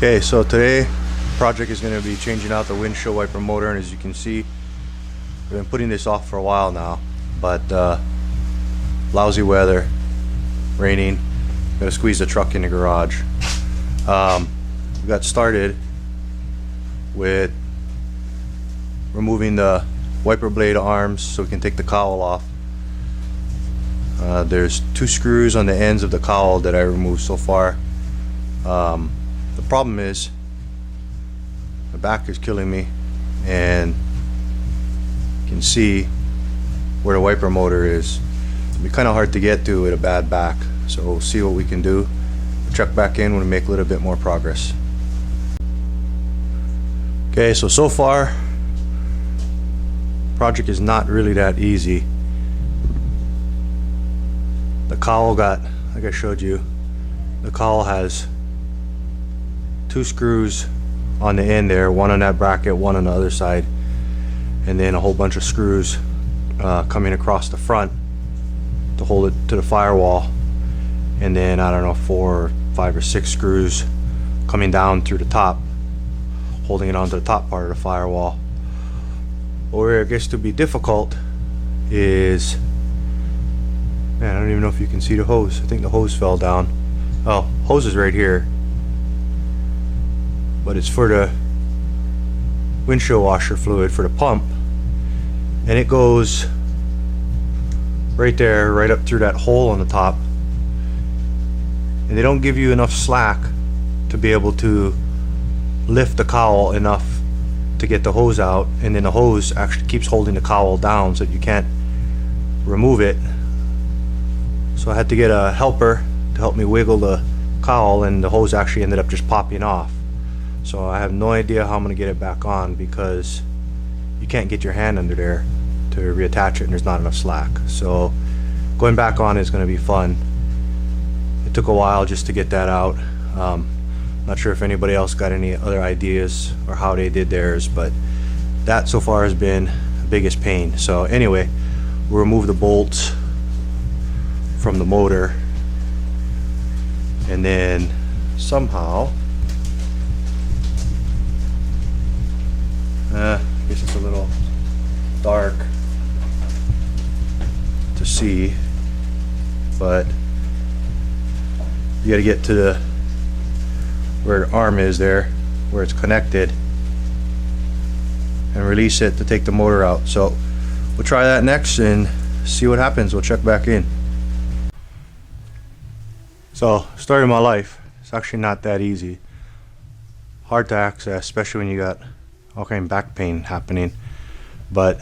Okay, so today project is going to be changing out the windshield wiper motor, and as you can see, we've been putting this off for a while now, but lousy weather, raining, gotta squeeze the truck in the garage. We got started with removing the wiper blade arms so we can take the cowl off. There's 2 screws on the ends of the cowl that I removed so far. The problem is the back is killing me, and you can see where the wiper motor is. It'll be kind of hard to get to with a bad back, so we'll see what we can do. We'll check back in when we make a little bit more progress. Okay, so far project is not really that easy. The cowl got, like I showed you, the cowl has 2 screws on the end there, one on that bracket, one on the other side, and then a whole bunch of screws coming across the front to hold it to the firewall, and then I don't know, 4, 5 or 6 screws coming down through the top, holding it onto the top part of the firewall. Where it gets to be difficult is, man, I don't even know if you can see the hose. I think the hose fell down. Oh, hose is right here, but it's for the windshield washer fluid for the pump, and it goes right there, right up through that hole on the top, and they don't give you enough slack to be able to lift the cowl enough to get the hose out, and then the hose actually keeps holding the cowl down so that you can't remove it. So I had to get a helper to help me wiggle the cowl, and the hose actually ended up just popping off. So I have no idea how I'm going to get it back on, because you can't get your hand under there to reattach it and there's not enough slack. So going back on is going to be fun. It took a while just to get that out. Not sure if anybody else got any other ideas or how they did theirs, but that so far has been the biggest pain. So anyway, we'll remove the bolts from the motor, and then somehow, I guess it's a little dark to see, but you got to get to the where the arm is there, where it's connected, and release it to take the motor out. So we'll try that next and see what happens. We'll check back in. So, story of my life. It's actually not that easy. Hard to access, especially when you got all kind of back pain happening. But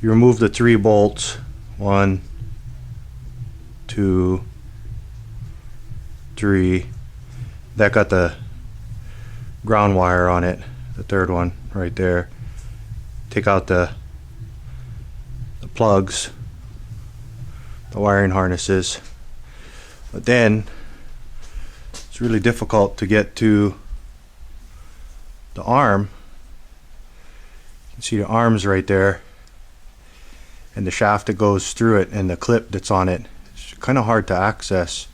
you remove the 3 bolts. 1, 2, 3. That got the ground wire on it. The 3rd one right there. Take out the plugs, the wiring harnesses. But then it's really difficult to get to the arm. You can see the arms right there, and the shaft that goes through it, and the clip that's on it. It's kind of hard to access,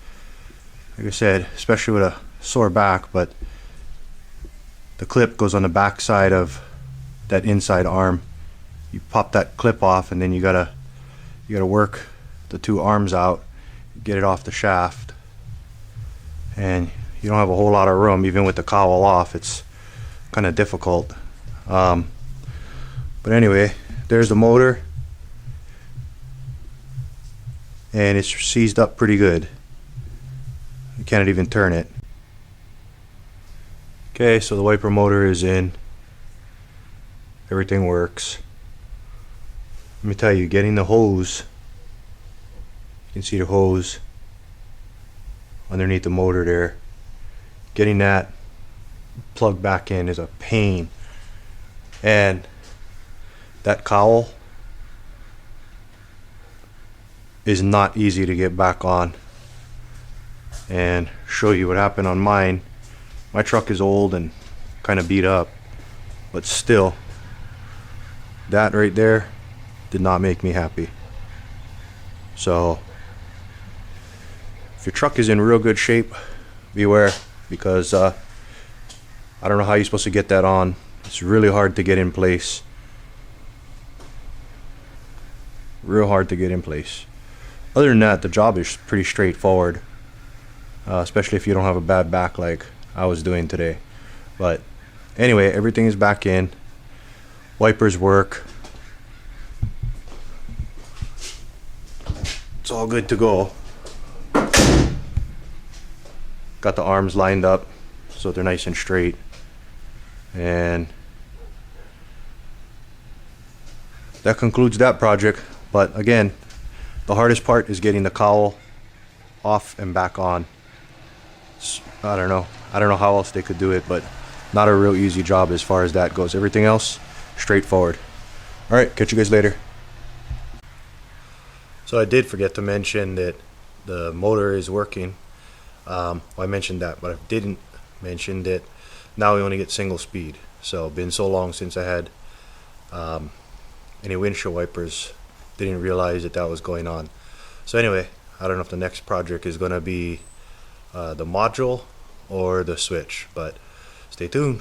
like I said, especially with a sore back. But the clip goes on the back side of that inside arm. You pop that clip off, and then you gotta work the 2 arms out, get it off the shaft, and you don't have a whole lot of room. Even with the cowl off, it's kind of difficult. But anyway, there's the motor, and it's seized up pretty good. You can't even turn it. Okay, so the wiper motor is in. Everything works. Let me tell you, getting the hose, you can see the hose underneath the motor there. Getting that plugged back in is a pain. And that cowl is not easy to get back on. And show you what happened on mine. My truck is old and kind of beat up, but still, that right there did not make me happy. So if your truck is in real good shape, beware. because I don't know how you're supposed to get that on. It's really hard to get in place. Real hard to get in place. Other than that, the job is pretty straightforward, especially if you don't have a bad back like I was doing today. But anyway, everything is back in. Wipers work. It's all good to go. Got the arms lined up so they're nice and straight. And that concludes that project. But again, the hardest part is getting the cowl off and back on. I don't know how else they could do it, but not a real easy job as far as that goes. Everything else, straightforward. All right, catch you guys later. So I did forget to mention that the motor is working. Well, I mentioned that, but I didn't mention that now we only get single speed. So been so long since I had any windshield wipers, didn't realize that was going on. So anyway, I don't know if the next project is going to be the module or the switch, but stay tuned.